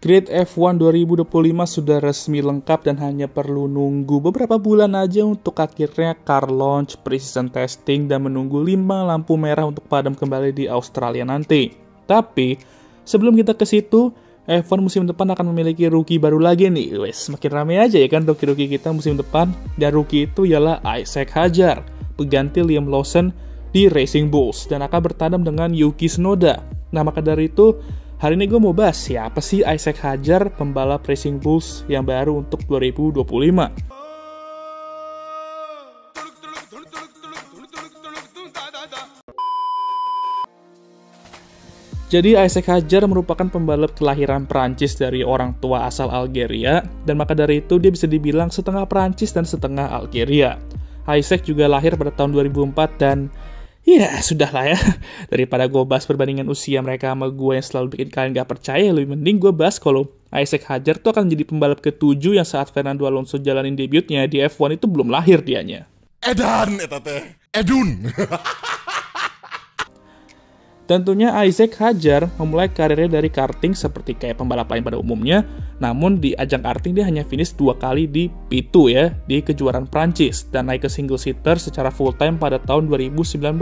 Grid F1 2025 sudah resmi lengkap dan hanya perlu nunggu beberapa bulan aja untuk akhirnya car launch, pre-season testing, dan menunggu 5 lampu merah untuk padam kembali di Australia nanti. Tapi, sebelum kita ke situ, F1 musim depan akan memiliki rookie baru lagi nih. Wes, makin rame aja ya kan rookie-rookie kita musim depan. Dan rookie itu ialah Isaac Hadjar, pengganti Liam Lawson di Racing Bulls, dan akan bertandem dengan Yuki Tsunoda. Nah, maka dari itu, hari ini gue mau bahas siapa sih Isaac Hadjar, pembalap Racing Bulls yang baru untuk 2025. Jadi Isaac Hadjar merupakan pembalap kelahiran Prancis dari orang tua asal Algeria, dan maka dari itu dia bisa dibilang setengah Prancis dan setengah Algeria. Isaac juga lahir pada tahun 2004 dan ya, sudahlah ya. Daripada gue bahas perbandingan usia mereka sama gue yang selalu bikin kalian gak percaya, lebih mending gue bahas kalau Isaac Hadjar tuh akan jadi pembalap ke-7 yang saat Fernando Alonso jalanin debutnya di F1 itu belum lahir dianya. Edan, eta teh. Edun. Tentunya Isaac Hadjar memulai karirnya dari karting seperti kayak pembalap lain pada umumnya, namun di ajang karting dia hanya finish 2 kali di P2 ya, di kejuaraan Prancis, dan naik ke single seater secara full time pada tahun 2019.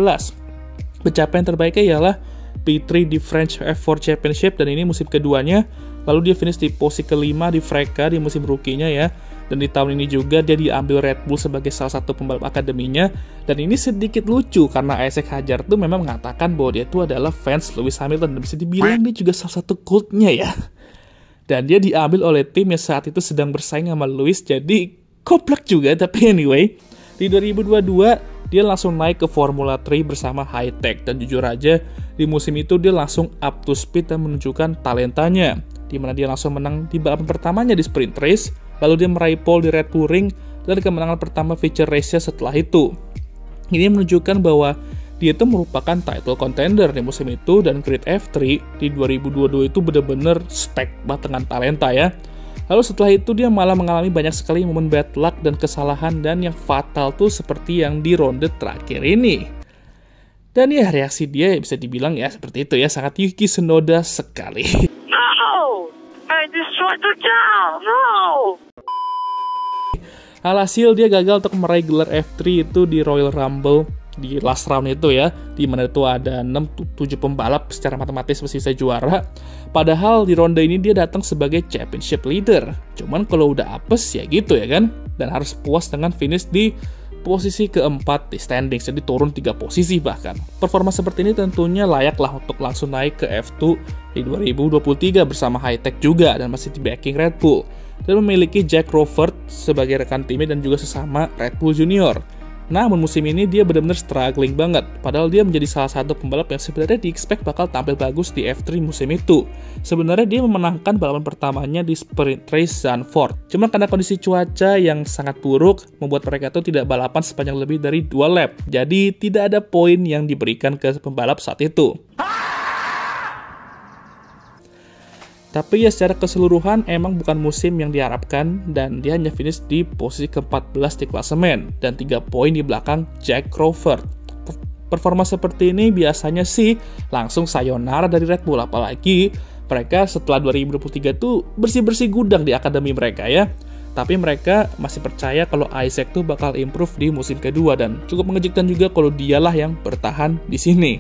Pencapaian terbaiknya ialah P3 di French F4 Championship, dan ini musim keduanya, lalu dia finish di posisi kelima di FRECA di musim rookie-nya ya. Dan di tahun ini juga dia diambil Red Bull sebagai salah satu pembalap akademinya. Dan ini sedikit lucu karena Isaac Hadjar tuh memang mengatakan bahwa dia tuh adalah fans Lewis Hamilton, dan bisa dibilang dia juga salah satu cultnya ya. Dan dia diambil oleh tim yang saat itu sedang bersaing sama Lewis, jadi koplak juga. Tapi anyway, di 2022 dia langsung naik ke Formula 3 bersama High-Tech, dan jujur aja di musim itu dia langsung up to speed dan menunjukkan talentanya, di mana dia langsung menang di balapan pertamanya di sprint race. Lalu dia meraih pole di Red Bull Ring dan kemenangan pertama feature race-nya setelah itu. Ini menunjukkan bahwa dia itu merupakan title contender di musim itu, dan Grid F3 di 2022 itu benar-benar stack banget dengan talenta ya. Lalu setelah itu dia malah mengalami banyak sekali momen bad luck dan kesalahan, dan yang fatal tuh seperti yang di ronde terakhir ini. Dan ya reaksi dia bisa dibilang ya seperti itu ya, sangat Yuki Tsunoda sekali. No! I destroyed the cow! No! Alhasil dia gagal untuk meraih gelar F3 itu di Royal Rumble di last round itu ya, di mana itu ada 6-7 pembalap secara matematis masih bisa juara. Padahal di ronde ini dia datang sebagai championship leader. Cuman kalau udah apes ya gitu ya kan, dan harus puas dengan finish di posisi keempat di standings, jadi turun 3 posisi bahkan. Performa seperti ini tentunya layak lah untuk langsung naik ke F2 di 2023 bersama High-Tech juga, dan masih di backing Red Bull, dan memiliki Jack Crawford sebagai rekan timnya dan juga sesama Red Bull Junior. Namun musim ini dia benar-benar struggling banget, padahal dia menjadi salah satu pembalap yang sebenarnya di-expect bakal tampil bagus di F3 musim itu. Sebenarnya dia memenangkan balapan pertamanya di sprint race Zandvoort. Cuma karena kondisi cuaca yang sangat buruk, membuat mereka tuh tidak balapan sepanjang lebih dari 2 lap. Jadi tidak ada poin yang diberikan ke pembalap saat itu. Tapi ya secara keseluruhan emang bukan musim yang diharapkan, dan dia hanya finish di posisi ke-14 di klasemen dan 3 poin di belakang Jack Crawford. Performa seperti ini biasanya sih langsung sayonara dari Red Bull, apalagi mereka setelah 2023 tuh bersih-bersih gudang di akademi mereka ya. Tapi mereka masih percaya kalau Isaac tuh bakal improve di musim kedua, dan cukup mengejutkan juga kalau dialah yang bertahan di sini.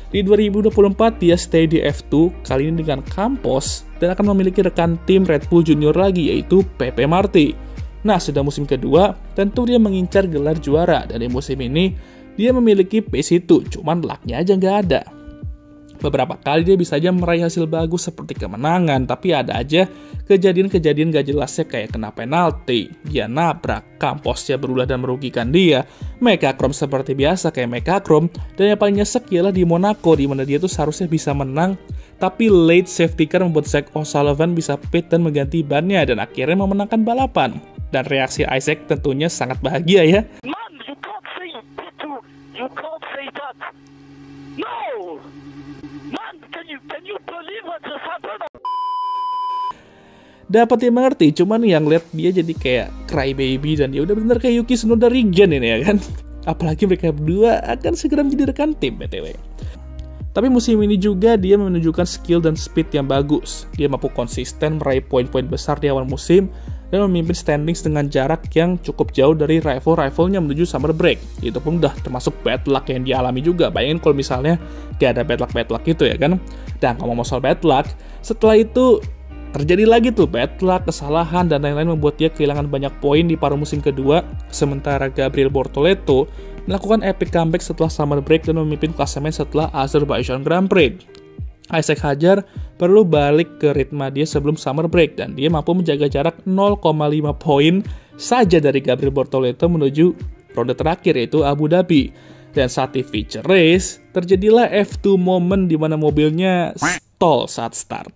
Di 2024 dia stay di F2, kali ini dengan Campos, dan akan memiliki rekan tim Red Bull Junior lagi, yaitu Pepe Marti. Nah, sudah musim kedua, tentu dia mengincar gelar juara, dan di musim ini dia memiliki pace itu, cuman luck-nya aja nggak ada. Beberapa kali dia bisa aja meraih hasil bagus seperti kemenangan, tapi ada aja kejadian-kejadian gak jelasnya kayak kena penalti, dia nabrak, Camposnya berulah dan merugikan dia, Mecachrome seperti biasa kayak Mecachrome, dan yang paling nyesek ialah di Monaco, di mana dia tuh seharusnya bisa menang, tapi late safety car membuat Zach O'Sullivan bisa pit dan mengganti bannya, dan akhirnya memenangkan balapan. Dan reaksi Isaac tentunya sangat bahagia ya. Man, you can't say P2. You can't say that. No! Man, can you believe what just happened? Dapat dia mengerti, cuman yang lihat dia jadi kayak cry baby, dan dia udah bener kayak Yuki Tsunoda Regen ini ya kan. Apalagi mereka berdua akan segera menjadi rekan tim BTW. Tapi musim ini juga dia menunjukkan skill dan speed yang bagus. Dia mampu konsisten meraih poin-poin besar di awal musim dan memimpin standings dengan jarak yang cukup jauh dari rival-rivalnya menuju summer break. Itu pun udah termasuk bad luck yang dialami juga. Bayangin kalau misalnya gak ada bad luck gitu ya kan. Dan ngomong soal bad luck, setelah itu terjadi lagi tuh bad luck, kesalahan, dan lain-lain membuat dia kehilangan banyak poin di paruh musim kedua. Sementara Gabriel Bortoleto melakukan epic comeback setelah summer break dan memimpin klasemen setelah Azerbaijan Grand Prix. Isaac Hadjar perlu balik ke ritme dia sebelum summer break dan dia mampu menjaga jarak 0,5 poin saja dari Gabriel Bortoleto menuju ronde terakhir yaitu Abu Dhabi. Dan saat di feature race, terjadilah F2 moment di mana mobilnya stall saat start.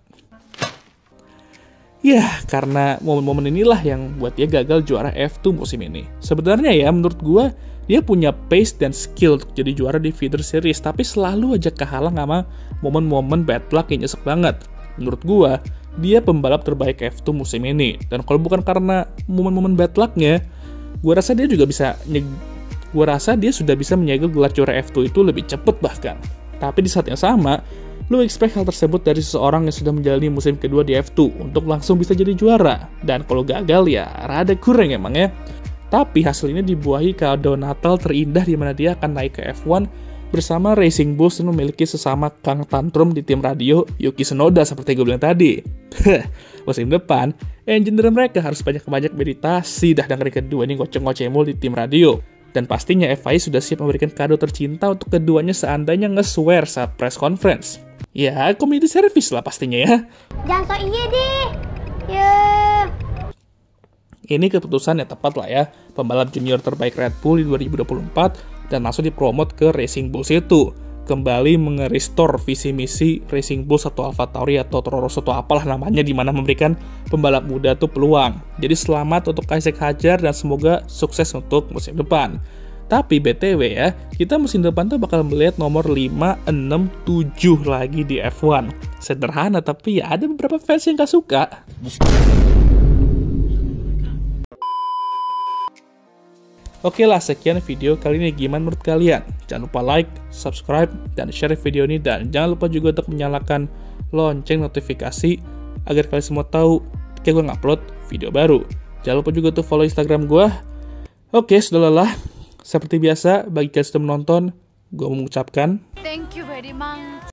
Ya, karena momen-momen inilah yang buat dia gagal juara F2 musim ini. Sebenarnya ya, menurut gue, dia punya pace dan skill untuk jadi juara di feeder series, tapi selalu aja kehalang sama momen-momen bad luck yang nyesek banget. Menurut gue, dia pembalap terbaik F2 musim ini. Dan kalau bukan karena momen-momen bad luck-nya, gue rasa dia sudah bisa menyegel gelar juara F2 itu lebih cepet bahkan. Tapi di saat yang sama, lu expect hal tersebut dari seseorang yang sudah menjalani musim kedua di F2 untuk langsung bisa jadi juara. Dan kalau gagal ya rada kurang emang ya. Tapi hasil ini dibuahi kado Natal terindah di mana dia akan naik ke F1 bersama Racing Bulls dan memiliki sesama Kang Tantrum di tim radio Yuki Tsunoda seperti gue bilang tadi. Musim depan, engineer mereka harus banyak-banyak meditasi dah dengan kedua ini ngoceh-ngoceh mulu di tim radio. Dan pastinya FIA sudah siap memberikan kado tercinta untuk keduanya seandainya nge-swear saat press conference. Ya, community service lah pastinya ya. Jangan so iya deh. Ya. Ini keputusan yang tepat lah ya. Pembalap junior terbaik Red Bull di 2024 dan langsung dipromot ke Racing Bulls itu. Kembali mengerestore visi misi Racing Bulls atau AlphaTauri atau Toro Rosso atau apalah namanya, di mana memberikan pembalap muda tuh peluang. Jadi selamat untuk Isaac Hadjar dan semoga sukses untuk musim depan. Tapi BTW ya, kita musim depan tuh bakal melihat nomor 5, 6, 7 lagi di F1. Sederhana tapi ya ada beberapa fans yang gak suka. Oke lah, sekian video kali ini. Gimana menurut kalian? Jangan lupa like, subscribe, dan share video ini. Dan jangan lupa juga untuk menyalakan lonceng notifikasi agar kalian semua tahu ketika gue ngupload video baru. Jangan lupa juga untuk follow Instagram gue. Oke, sudah lelah. Seperti biasa, bagi kalian yang sudah menonton, gue mengucapkan Thank you very much.